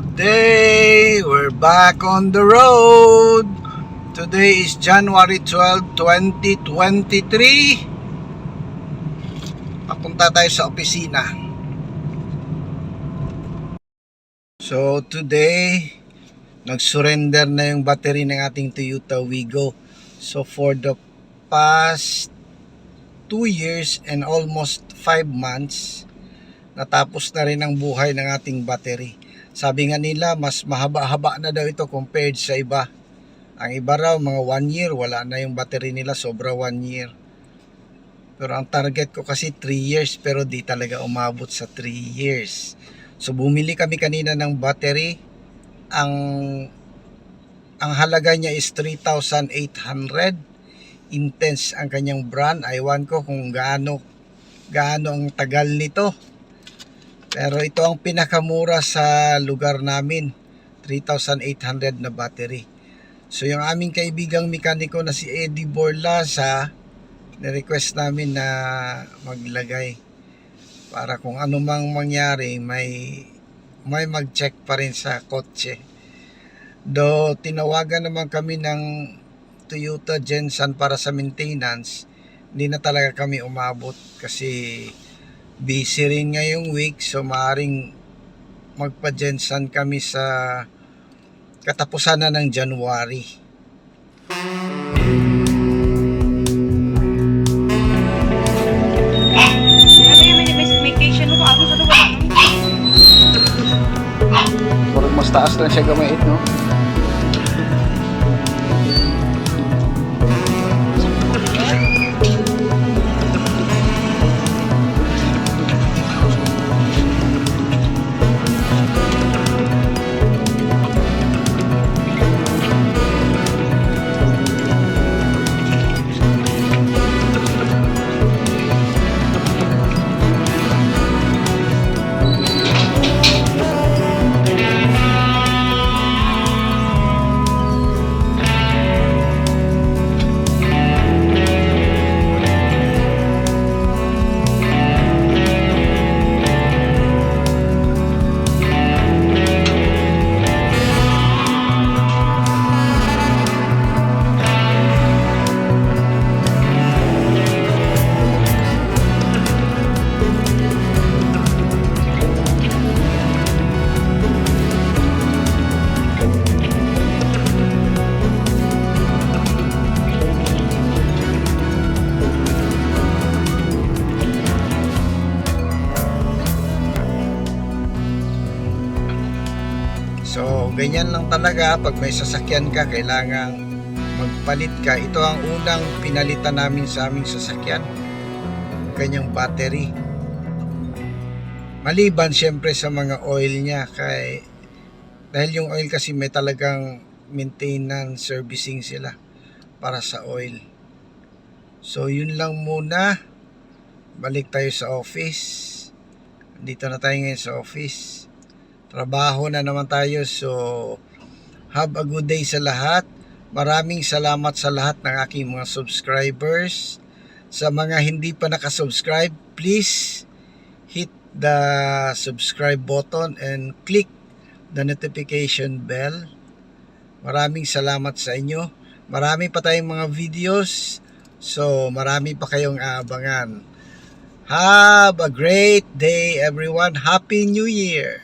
Good day! We're back on the road. Today is January 12, 2023. Papunta tayo sa opisina. So today, nag-surrender na yung battery ng ating Toyota Wigo. So for the past 2 years and almost 5 months, natapos na rin ang buhay ng ating battery. Sabi nga nila, mas mahaba-haba na daw ito compared sa iba. Ang iba raw, mga 1 year, wala na yung battery nila, sobra 1 year. Pero ang target ko kasi 3 years, pero di talaga umabot sa 3 years. So bumili kami kanina ng battery. Ang halaga niya is 3,800. Intense ang kanyang brand. Aywan ko kung gaano ang tagal nito. Pero ito ang pinakamura sa lugar namin, 3,800 na battery. So yung aming kaibigang mekaniko na si Eddie Borlasa, na-request namin na maglagay para kung ano mang mangyari, may mag-check pa rin sa kotse. Do tinawagan naman kami ng Toyota Gensan para sa maintenance, hindi na talaga kami umabot kasi busy rin ngayong week, so maaring magpa-Gensan kami sa katapusan na ng January. Parang mas taas lang siya gamit, no? So, ganyan lang talaga pag may sasakyan ka, kailangang magpalit ka. Ito ang unang pinalitan namin sa aming sasakyan, kanyang battery. Maliban syempre sa mga oil niya, dahil yung oil kasi may talagang maintenance, servicing sila para sa oil. So, yun lang muna. Balik tayo sa office. Dito na tayo ngayon sa office. Trabaho na naman tayo, so have a good day sa lahat. Maraming salamat sa lahat ng aking mga subscribers. Sa mga hindi pa nakasubscribe, please hit the subscribe button and click the notification bell. Maraming salamat sa inyo. Marami pa tayong mga videos, so marami pa kayong aabangan. Have a great day everyone. Happy New Year!